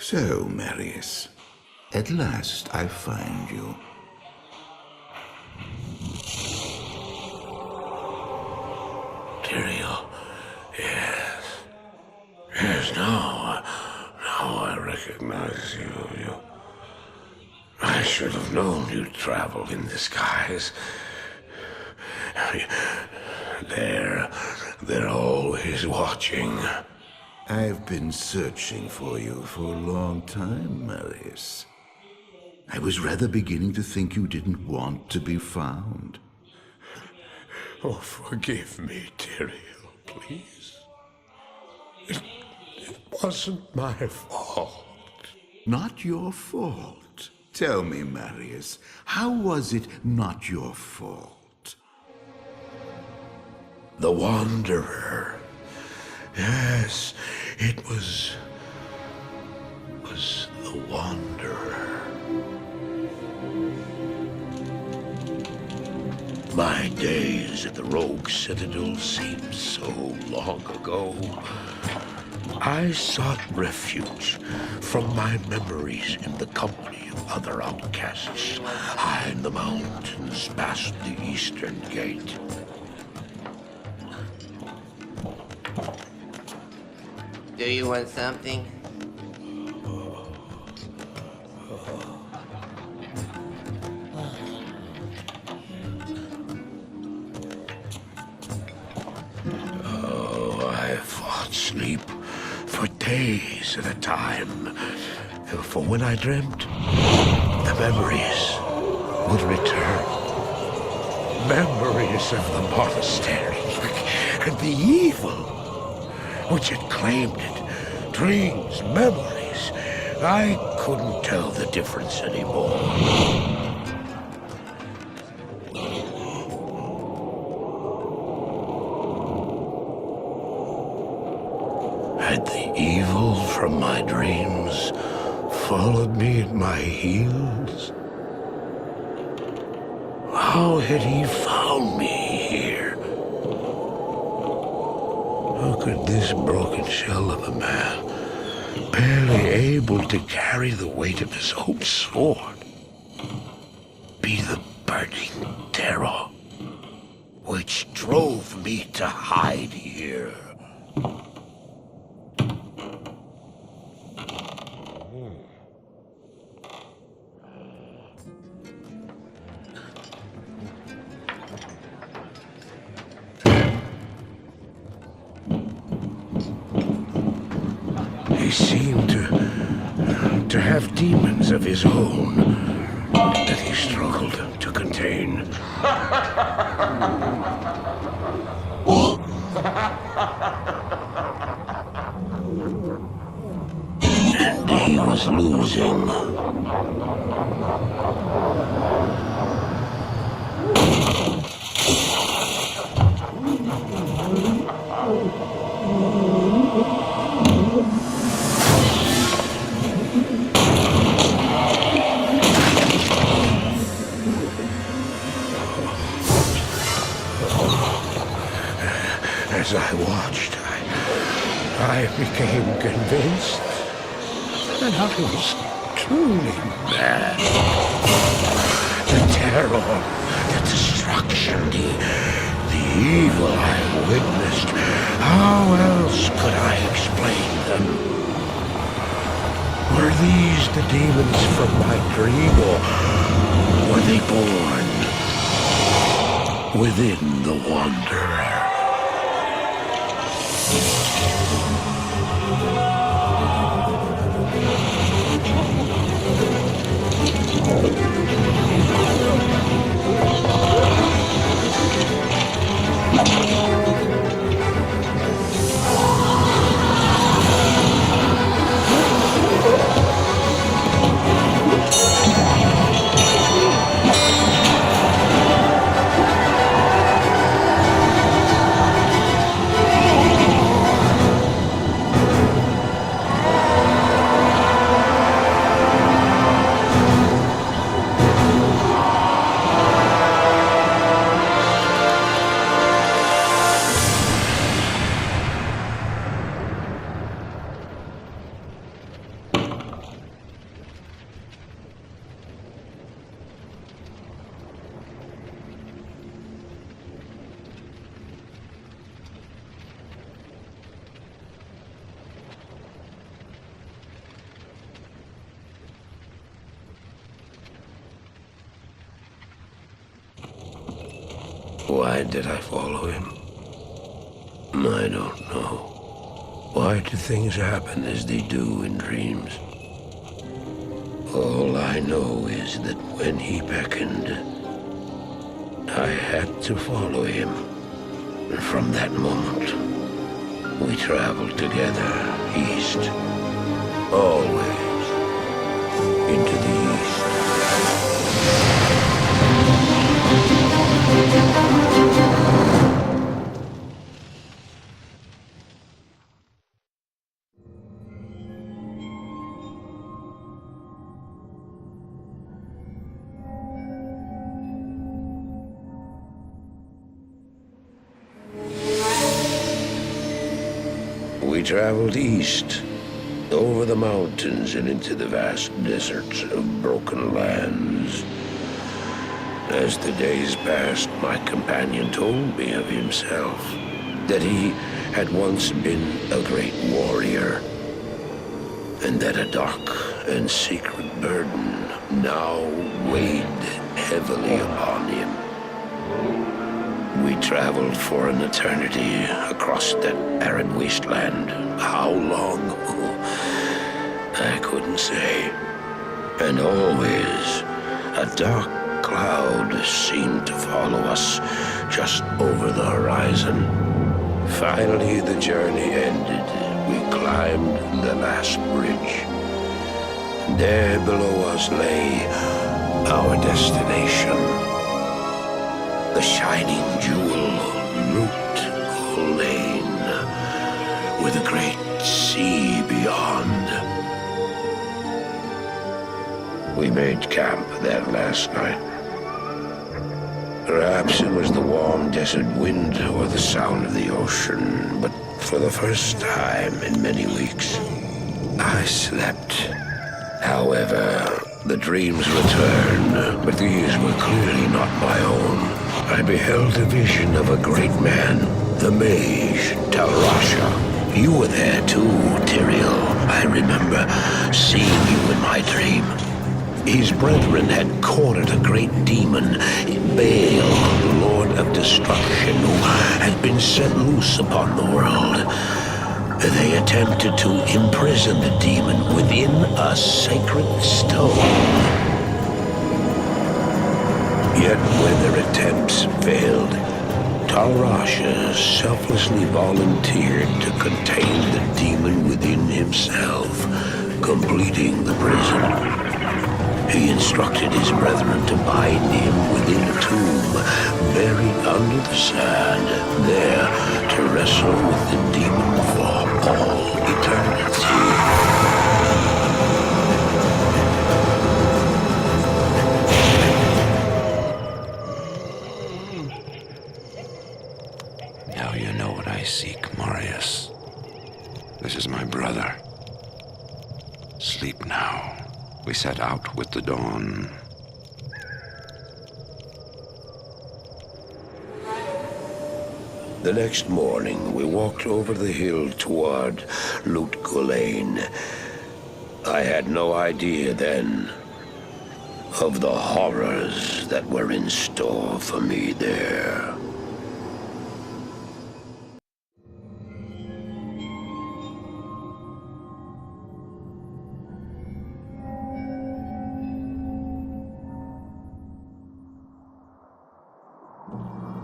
So, Marius, at last I find you. Tyrael, yes. Yes, now I recognize you. I should have known you'd travel in disguise. They're always watching. I've been searching for you for a long time, Marius. I was rather beginning to think you didn't want to be found. Oh, forgive me, Tyrael, please. It wasn't my fault. Not your fault. Tell me, Marius, how was it not your fault? The Wanderer. Yes, it was the Wanderer. My days at the Rogue Citadel seem so long ago. I sought refuge from my memories in the company of other outcasts, high in the mountains past the Eastern Gate. Do you want something? Oh, I fought sleep for days at a time. For when I dreamt, the memories would return. Memories of the monastery and the evil which had claimed it. Dreams, memories. I couldn't tell the difference anymore. Had the evil from my dreams followed me at my heels? How had he found me here? How could this broken shell of a man, barely able to carry the weight of his own sword, be the burning terror which drove me to hide here? He seemed to have demons of his own that he struggled to contain. And he was losing. As I watched, I became convinced that I was truly mad. The terror, the destruction, the evil I witnessed, how else could I explain them? Were these the demons from my dream, or were they born within the Wanderer? Why did I follow him? I don't know. Why do things happen as they do in dreams? All I know is that when he beckoned, I had to follow him. And from that moment, we traveled together east, always into the east. We traveled east, over the mountains and into the vast deserts of broken lands. As the days passed, my companion told me of himself, that he had once been a great warrior, and that a dark and secret burden now weighed heavily upon him. We traveled for an eternity across that arid wasteland. How long? I couldn't say. And always, a dark cloud seemed to follow us just over the horizon. Finally, the journey ended. We climbed the last bridge. There below us lay our destination. The shining jewel, Loot Lane, with a great sea beyond. We made camp there last night. Perhaps it was the warm desert wind or the sound of the ocean, but for the first time in many weeks, I slept. However, the dreams returned, but these were clearly not my own. I beheld a vision of a great man, the mage, Talrasha. You were there too, Tyrael. I remember seeing you in my dream. His brethren had cornered a great demon, Baal, Lord of Destruction, who had been set loose upon the world. They attempted to imprison the demon within a sacred stone. Yet when their attempts failed, Talrasha selflessly volunteered to contain the demon within himself, completing the prison. He instructed his brethren to bind him within a tomb, buried under the sand, there to wrestle with the demon for all eternity. Now you know what I seek, Marius. This is my brother. Sleep now. We set out with the dawn. The next morning, we walked over the hill toward Loot Lane. I had no idea then of the horrors that were in store for me there.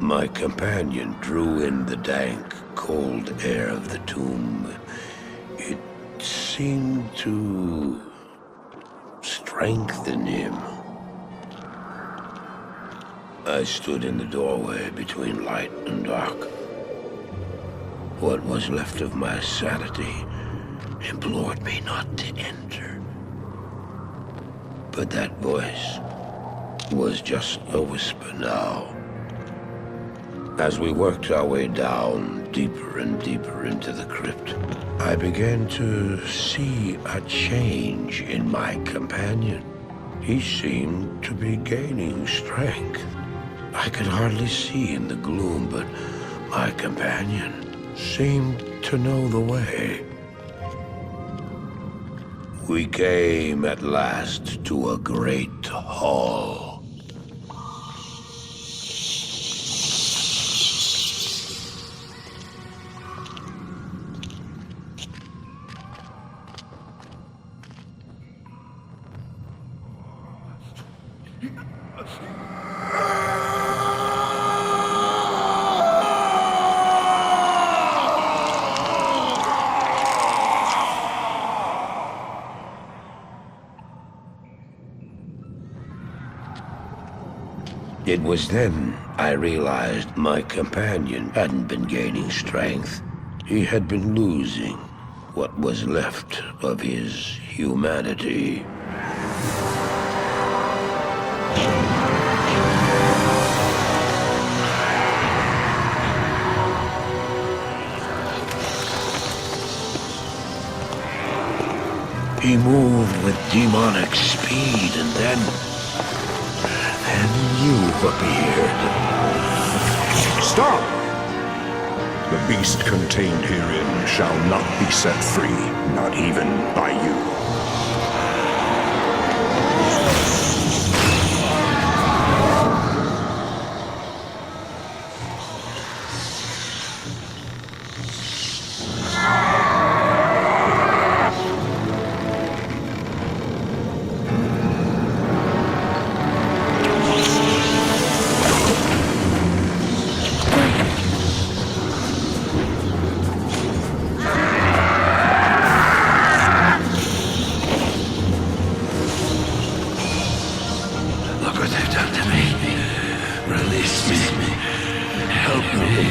My companion drew in the dank, cold air of the tomb. It seemed to strengthen him. I stood in the doorway between light and dark. What was left of my sanity implored me not to enter. But that voice was just a whisper now. As we worked our way down, deeper and deeper into the crypt, I began to see a change in my companion. He seemed to be gaining strength. I could hardly see in the gloom, but my companion seemed to know the way. We came at last to a great hall. It was then I realized my companion hadn't been gaining strength. He had been losing what was left of his humanity. He moved with demonic speed, and then you appeared. Stop! The beast contained herein shall not be set free, not even by you. Look what they've done to me. Release me. Help me.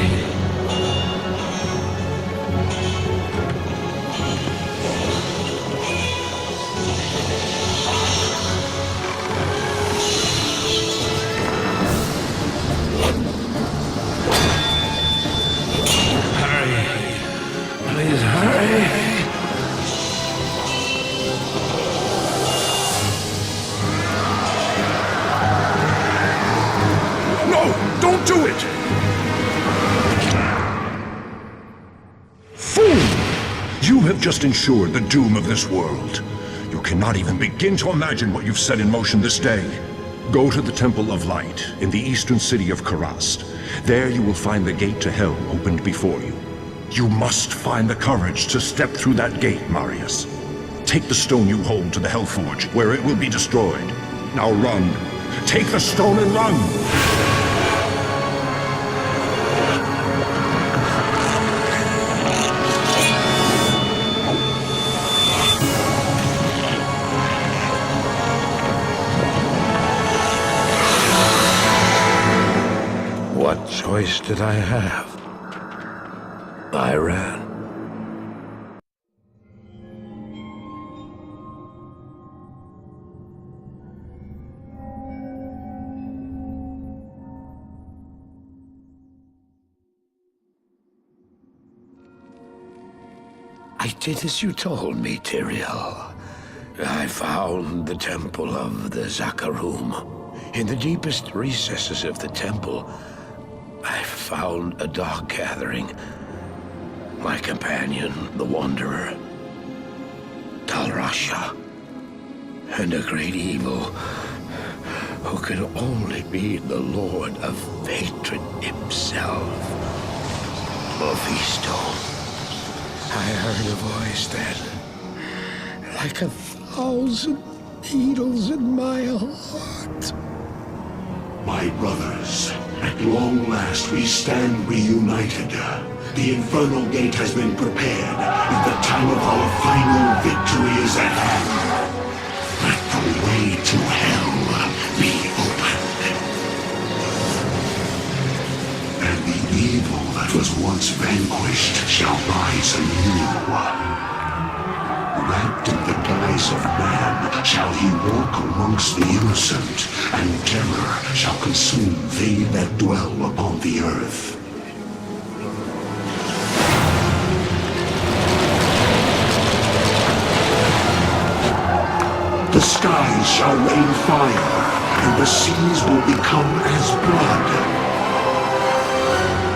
Hurry. Please hurry. No! Don't do it! Fool! You have just ensured the doom of this world. You cannot even begin to imagine what you've set in motion this day. Go to the Temple of Light in the eastern city of Karast. There you will find the gate to hell opened before you. You must find the courage to step through that gate, Marius. Take the stone you hold to the Hellforge, where it will be destroyed. Now run. Take the stone and run! What choice did I have? I ran. I did as you told me, Tyrael. I found the temple of the Zakarum. In the deepest recesses of the temple, I found a dark gathering. My companion, the Wanderer, Talrasha, and a great evil who could only be the Lord of Hatred himself, Mephisto. I heard a voice then, like 1,000 needles in my heart. My brothers, at long last we stand reunited. The Infernal Gate has been prepared, and the time of our final victory is at hand. Let the way to hell be opened. And the evil that was once vanquished shall rise anew. Wrapped in the guise of man shall he walk amongst the innocent, and terror shall consume they that dwell upon the earth. The skies shall rain fire, and the seas will become as blood.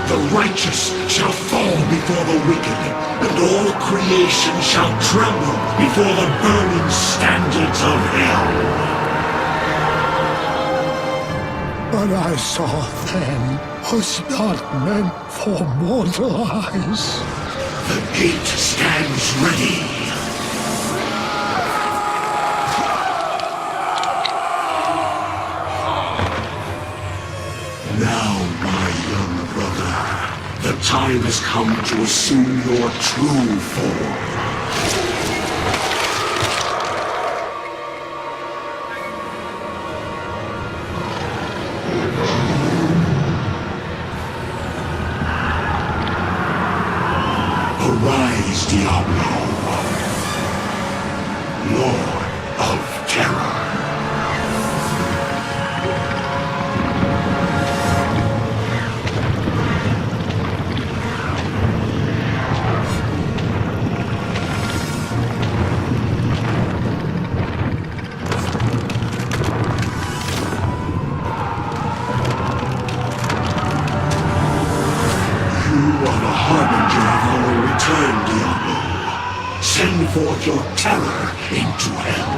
The righteous shall fall before the wicked, and all creation shall tremble before the burning standards of hell. What I saw then was not meant for mortal eyes. The gate stands ready. Now, my young brother, the time has come to assume your true form. Lord of Terror. You are the harbinger of our return, Diablo. Send forth your terror into hell.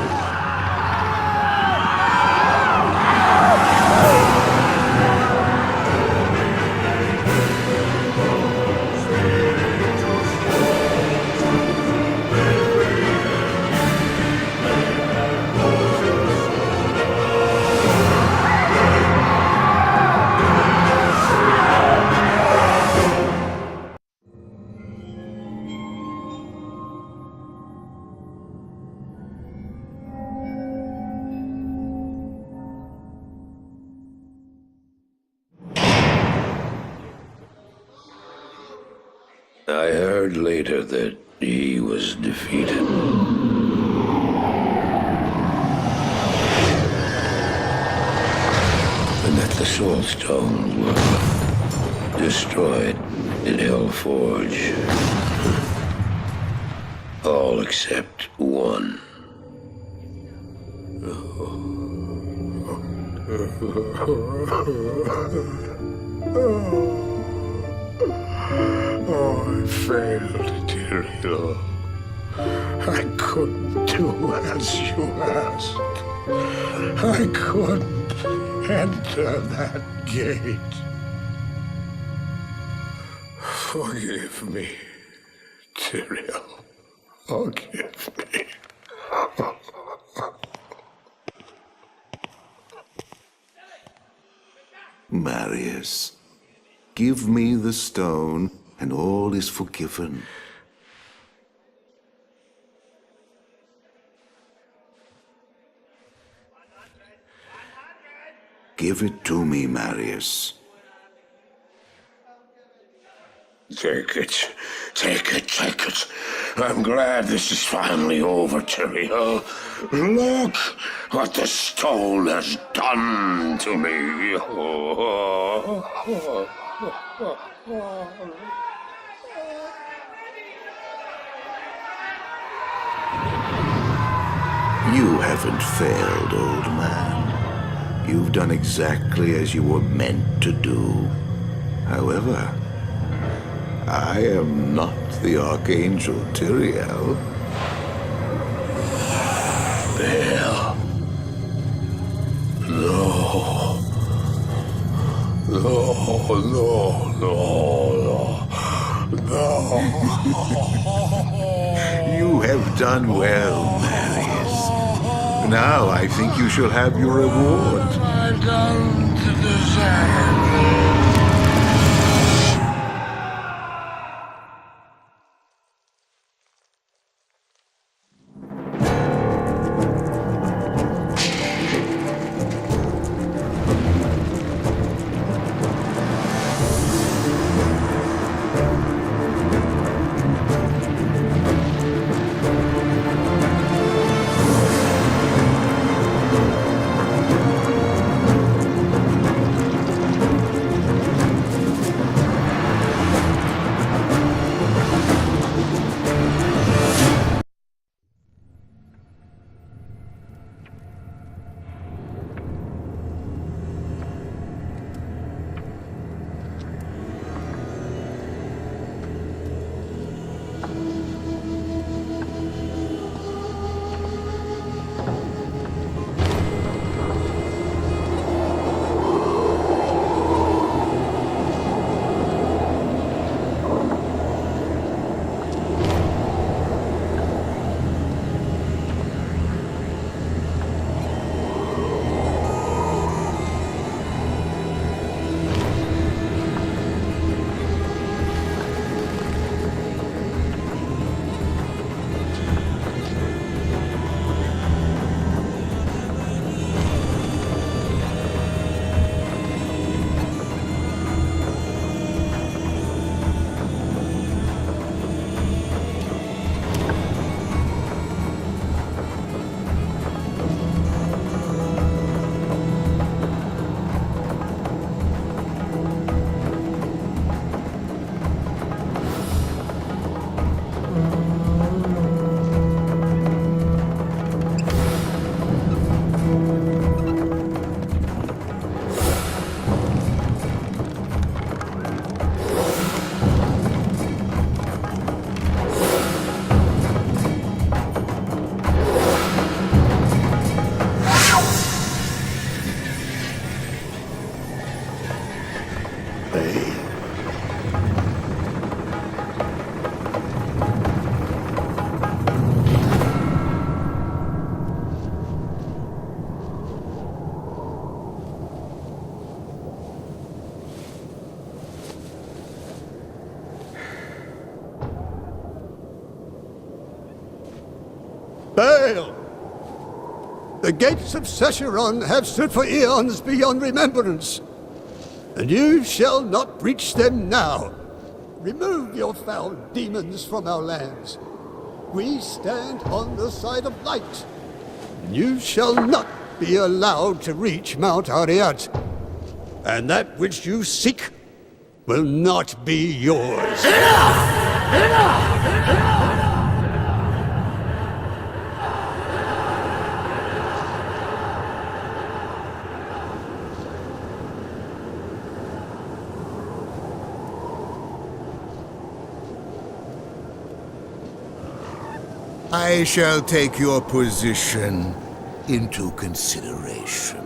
I heard later that he was defeated. And that the Soul Stones were destroyed in Hellforge. All except one. Oh, I failed, Tyrael. I couldn't do as you asked. I couldn't enter that gate. Forgive me, Tyrael. Forgive me. Marius, give me the stone, and all is forgiven. Give it to me, Marius. Take it. Take it, take it. I'm glad this is finally over, Tyrael. Look what the stone has done to me. You haven't failed, old man. You've done exactly as you were meant to do. However, I am not the Archangel Tyrael. There. No. No, no, no, no. You have done well, Marius. Now I think you shall have your reward. I've done to deserve. Baal! The gates of Sescheron have stood for eons beyond remembrance, and you shall not breach them now. Remove your foul demons from our lands. We stand on the side of light, and you shall not be allowed to reach Mount Ariat. And that which you seek will not be yours. I shall take your position into consideration.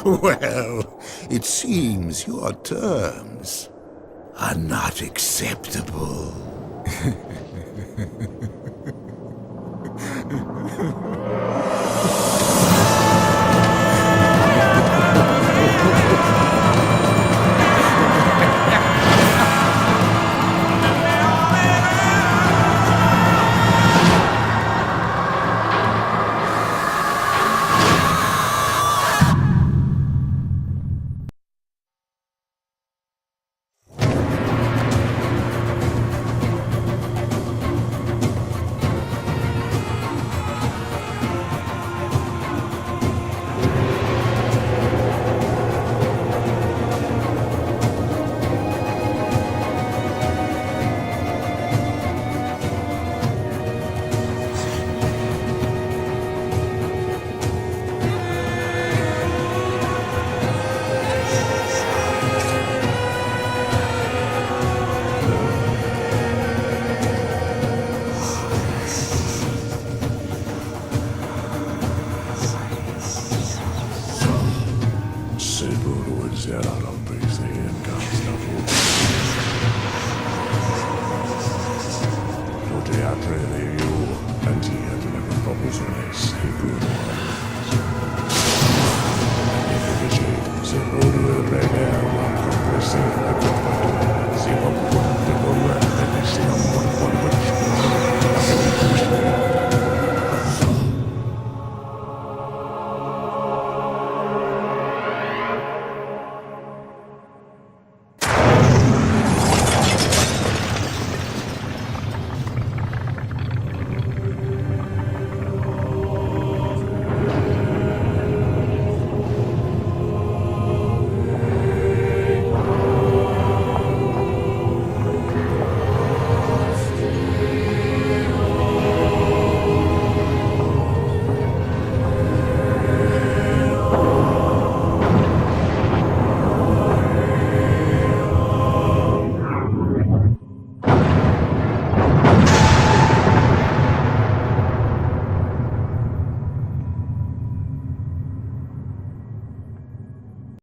Well, it seems your terms are not acceptable. Teatre de you, and he had never proposed a race,